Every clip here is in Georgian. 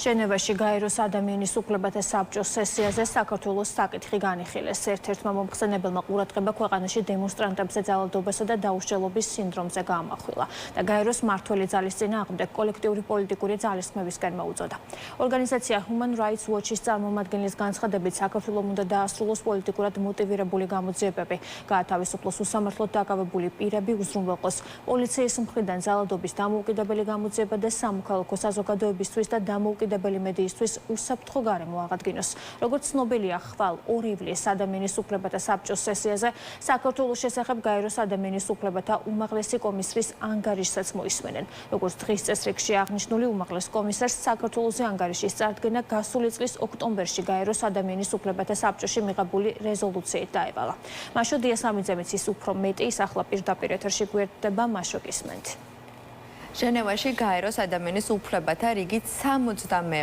ჟენევაში გაეროს ადამიანის უფლებათა საბჭოს სესიაზე საქართველოს საკითხი განიხილეს. ერთ-ერთმა მომხსენებელმა ყურადღება ქვეყანაში დემონსტრანტებზე ძალადობასა და დაუსჯელობის სინდრომზე გაამახვილა და გაეროს მმართველი ძალის წინააღმდეგ კოლექტიური პოლიტიკური ძალისხმევისკენ მოუწოდა. ორგანიზაცია Human Rights Watch-ის წარმომადგენლის განცხადებით, საქართველოს უნდა დაასრულოს პოლიტიკურად მოტივირებული გამოძიებები, გაათავისუფლოს უსამართლოდ დაკავებული პირები, უზრუნველყოს პოლიციის მხრიდან ძალადობის დამოუკიდებელი გამოძიება და სამოქალაქო საზოგადოებისთვის და დამოუკიდებელი მედიისთვის უსაფრთხო გარემო აღადგინოს. როგორც ცნობილია, ხვალ 2 ივლისს ადამიანის უფლებათა საბჭოს სესიაზე საქართველოს შესახებ გაეროს ადამიანის უფლებათა უმაღლესი კომისრის ანგარიშსაც მოისმენენ. როგორც დღის წესრიგში აღნიშნული, უმაღლეს კომისარს საქართველოზე ანგარიშის წარდგენა გასული წლის ოქტომბერში გაეროს ადამიანის უფლებათა საბჭოში მიღებული რეზოლუციით დაევალა. მაშო დიასამიძემიც ის უფრო მეტი, ის ახლა პირდაპირ ეთერში გვერდება, მაშო გისმენთ. ჟენევაში გაეროს ადამიანის უფლებათა რიგით 62-მე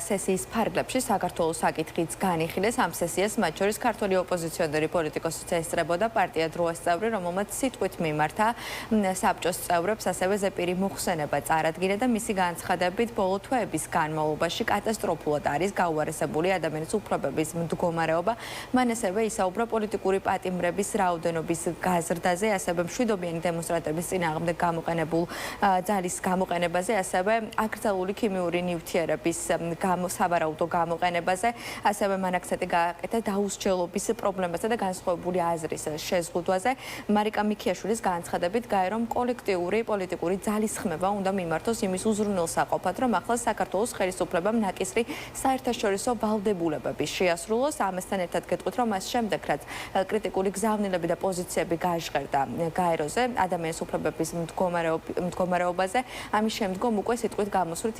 სესიის ფარგლებში საქართველოს საკითხიც განიხილეს. ამ სესიას მათ შორის ქართველი ოპოზიციონერი პოლიტიკოსიც ესწრებოდა პარტია დროას წევრი, რომელმაც სიტყვით მიმართა საბჭოს წევრებს, ასევე ზეპირი მოხსენება წარადგინა და მისი განცხადებით ბოლო თვეების განმავლობაში კატასტროფულად არის გაუარესებული ადამიანის უფლებების მდგომარეობა. მან ასევე ისაუბრა პოლიტიკური პატიმრების რაოდენობის გაზრდაზე, ასევე მშვიდობიანი დემონსტრანტების წინააღმდეგ გამოყენებულ ძალის გამოყენებაზე, ასევე აკრძალული ქიმიური ნივთიერების სავარაუდო გამოყენებაზე, ასევე მან აქცენტი გააკეთა დაუსჯელობის პრობლემასა და განსხვავებული აზრის შეზღუდვაზე. მარიკა მიქიაშვილის განცხადებით, გაერომ კოლექტიური პოლიტიკური ძალისხმევა უნდა მიმართოს იმის უზრუნველსაყოფად, რომ ახლა საქართველოს ხელისუფლებამ ნაკისრი საერთაშორისო ვალდებულებები შეასრულოს. ამასთან ერთად გეტყვით, რომ მას შემდეგ, რაც კრიტიკული გზავნილები და პოზიციები გაჟღერდა გაეროზე ადამიანის უფლებების მდგომარეობაზე, ამის შემდგომ უკვე სიტყვით გამოსვლით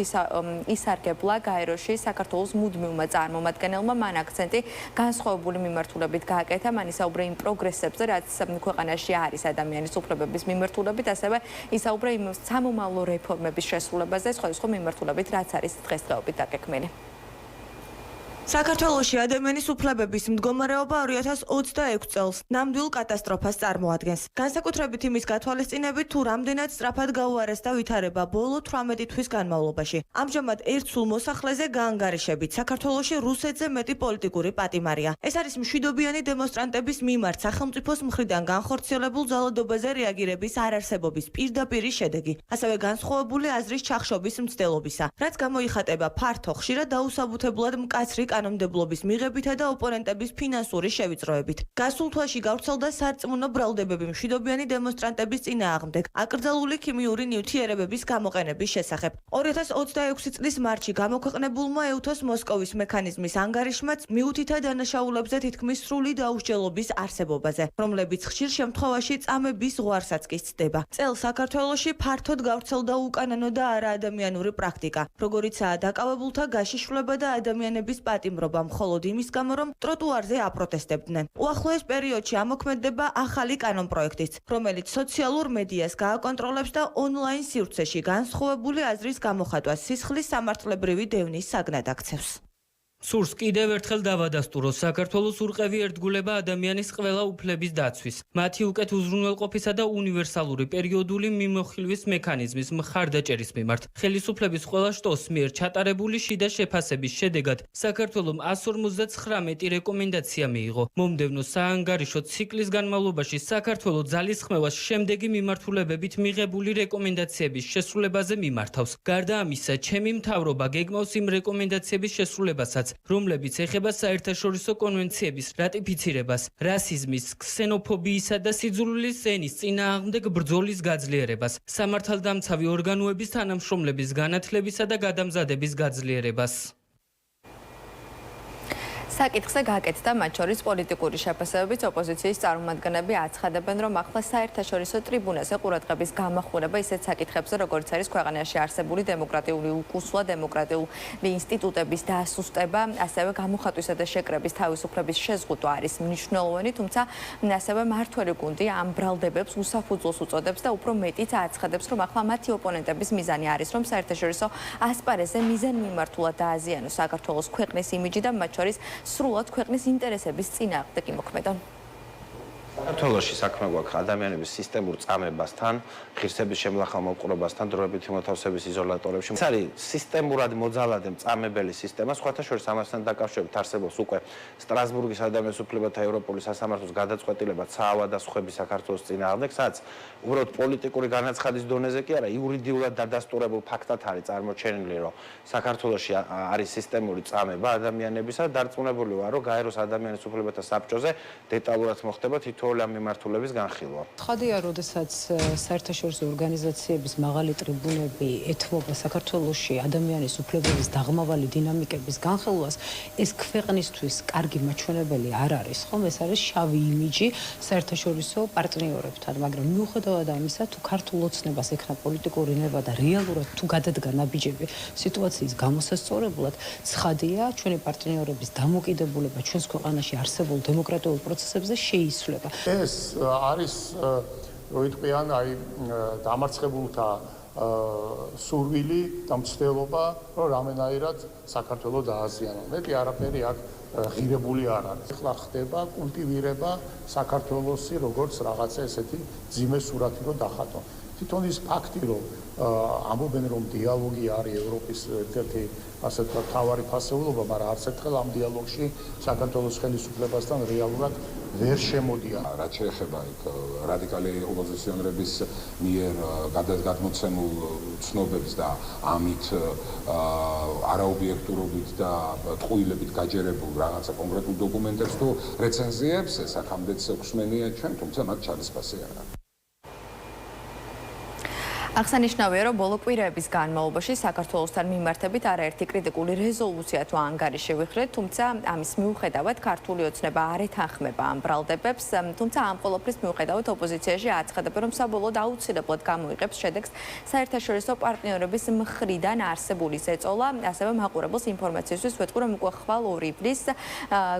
ისარგებლა გაეროში საქართველოს მუდმივმა წარმომადგენელმა. მან აქცენტი განსხვავებული მიმართულებით გააკეთა. მან ისაუბრა იმ პროგრესებზე, რაც ქვეყანაში არის ადამიანის უფლებების მიმართულებით, ასევე ისაუბრა იმ სამომავლო რეფორმების შესრულებაზე, სხვადასხვა მიმართულებით, რაც არის დღესდღეობით დაგეგმილი. საქართველოში ადამიანის უფლებების მდგომარეობა 2026 წელს ნამდვილ კატასტროფას წარმოადგენს. განსაკუთრებით იმის გათვალისწინებით, თუ რამდენად სწრაფად გაუარესდა ვითარება ბოლო 18 თვის განმავლობაში. ამჟამად ერთ სულ მოსახლეზე გაანგარიშებით საქართველოში რუსეთზე მეტი პოლიტიკური პატიმარია. ეს არის მშვიდობიანი დემონსტრანტების მიმართ სახელმწიფოს მხრიდან განხორციელებულ ძალადობაზე რეაგირების არარსებობის პირდაპირი შედეგი, ასევე განსხვავებული აზრის ჩახშობის მცდელობისა, რაც გამოიხატება ფართო, ხშირად დაუსაბუთებლად მკაცრი კანონმდებლობის მიღებითა და ოპონენტების ფინანსური შევიწროებით. გასულ თვეში გავრცელდა სარწმუნო ბრალდებები მშვიდობიანი დემონსტრანტების წინააღმდეგ აკრძალული ქიმიური ნივთიერებების გამოყენების შესახებ. 2026 წლის მარტში გამოქვეყნებულმა EUTOS მოსკოვის მექანიზმის ანგარიშმაც მიუთითა დანაშაულებზე თითქმის სრული დაუსჯელობის არსებობაზე, რომლებიც ხშირ შემთხვევაში წამების ზღვარსაც კი ცდება. წელს საქართველოში ფართოდ გავრცელდა უკანონო და არაადამიანური პრაქტიკა, როგორიცაა დაკავებულთა გაშიშვლება და ადამიანების პატიმრობა მხოლოდ იმის გამო, რომ ტროტუარზე აპროტესტებდნენ. უახლოეს პერიოდში ამოქმედება ახალი კანონპროექტიც, რომელიც სოციალურ მედიას გააკონტროლებს და ონლაინ სივრცეში განსხვავებული აზრის გამოხატვას სისხლის სამართლებრივი დევნის საგნად აქცევს. სურს კიდევ ერთხელ დავადასტუროს საქართველოს ურყევი ერთგულება ადამიანის ყველა უფლების დაცვის, მათი უკეთ უზრუნველყოფისა და უნივერსალური პერიოდული მიმოხილვის მექანიზმის მხარდაჭერის მიმართ. ხელისუფლების ყველა შტოს მიერ ჩატარებული შიდა შეფასების შედეგად საქართველომ 159 რეკომენდაცია მიიღო. მომდევნო საანგარიშო ციკლის განმავლობაში საქართველო ძალისხმევას შემდეგი მიმართულებებით მიღებული რეკომენდაციების შესრულებაზე მიმართავს. გარდა ამისა, ჩემი მთავრობა გეგმავს იმ რეკომენდაციების შესრულებასაც, რომლებიც ეხება საერთაშორისო კონვენციების რატიფიცირებას, რასიზმის, ქსენოფობიისა და სიძულვილის ენის წინააღმდეგ ბრძოლის გაძლიერებას, სამართალდამცავი ორგანოების თანამშრომლების განათლებისა და გადამზადების გაძლიერებას. საკითხზე გააკეთდა მათ შორის პოლიტიკური შეფასებებით ოპოზიციის წარმომადგენლები აცხადებენ, რომ ახლა საერთაშორისო ტრიბუნაზე ყურადღების გამახვილება ისეთ საკითხებზე, როგორც არის ქვეყანაში არსებული დემოკრატიული უკუსვა, დემოკრატიული ინსტიტუტების დასუსტება, ასევე გამოხატვისა და შეკრების თავისუფლების შეზღუდვა არის მნიშვნელოვანი, თუმცა ასევე მმართველი გუნდი ამ ბრალდებებს უსაფუძვლოს უწოდებს და უფრო მეტიც აცხადებს, რომ ახლა მათი ოპონენტების მიზანი არის, რომ საერთაშორისო ასპარეზზე მიზანმიმართულად დააზიანოს საქართველოს ქვეყნის იმიჯი და მათ შორის სრულად ქვეყნის ინტერესების წინააღმდეგ იმოქმედონ. საქართველოში საქმე გვაქვს ადამიანების სისტემურ წამებასთან, ღირსების შემლახავ მოპყრობასთან, დროებითი მოთავსების იზოლატორებში. ეს არის სისტემურად მოძალადე მწამებელი სისტემა, სხვათა შორის ამასთან დაკავშირებით არსებობს უკვე სტრასბურგის ადამიანის უფლებათა ევროპული სასამართლოს გადაწყვეტილება საავადმყოფი საქართველოს წინააღმდეგ, სადაც უბრალოდ პოლიტიკური განაცხადის დონეზე კი არა, იურიდიულად დადასტურებულ ფაქტად არის წარმოჩენილი, რომ საქართველოში არის სისტემური წამება ადამიანებისა და დარწმუნებული ვარ, რომ გაეროს ადამიანის უფლებათა საბჭოზე დეტალურად მოხდება თითოეული ამ მიმართულების განხილვა. ცხადია, როდესაც საერთაშორისო ორგანიზაციების მაღალი ტრიბუნები ეთმობა საქართველოში ადამიანის უფლებების დაღმავალი დინამიკების განხილვას, ეს ქვეყნისთვის კარგი მაჩვენებელი არ არის, ხომ? ეს არის შავი იმიჯი საერთაშორისო პარტნიორებთან, მაგრამ მიუხედავად ამისა, თუ ქართულ ოცნებას ეკნა პოლიტიკური ნება და რეალურად თუ გადადგა ნაბიჯები სიტუაციის გამოსასწორებლად, ცხადია, ჩვენი პარტნიორების დამოკიდებულება ჩვენს ქვეყანაში არსებულ დემოკრატიულ პროცესებზე შეიცვლება. ეს არის როიტყვიან აი დამარცხებულთა სურვილი და მცდელობა, რომ რამენაირად საქართველოს დააზიანონ. მეტი არაფერი აქ ღირებული არ არის. ახლა ხდება კულტივირება საქართველოსი როგორც რაღაცა ესეთი ძიმე სურათი რომ დახატონ. თვითონ ის ფაქტი, რომ ამბობენ, რომ დიალოგი არის ევროპის ერთ-ერთი ასე ვთქვათ მთავარი ფასეულობა, მაგრამ არც ერთხელ ამ დიალოგში საქართველოს ხელისუფლებასთან რეალურად ვერ შემოდიან. რაც შეეხება რადიკალი ოპოზიციონერების მიერ გადმოცემულ ცნობებს და ამით არაობიექტურობით და ტყუილებით გაჯერებულ რაღაცა კონკრეტულ დოკუმენტებს თუ რეცენზიებს, ეს აქამდეც გვსმენია ჩვენ, თუმცა მათ ჩარისფასი არ აქვს. აღსანიშნავია, რომ ბოლო კვირების განმავლობაში საქართველოსთან მიმართებით არაერთი კრიტიკული რეზოლუცია თუ ანგარიში ვიხრეთ, თუმცა ამის მიუხედავად ქართული ოცნება არ ეთანხმება ამ ბრალდებებს, თუმცა ამ ყოველფრის მიუხედავად ოპოზიციაში აცხადებენ, რომ საბოლოოდ აუცილებლად გამოიღებს შედეგს საერთაშორისო პარტნიორების მხრიდან არსებული ზეწოლა, ასევე მაყურებელს ინფორმაციისთვის ვეთქვი, რომ უკვე ხვალ 2 ივნის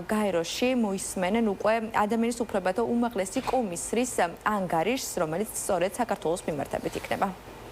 გაეროში მოისმენენ უკვე ადამიანის უფლებათა უმაღლესი კომისრის ანგარიშს, რომელიც სწორედ საქართველოს მიმართებით იქნება.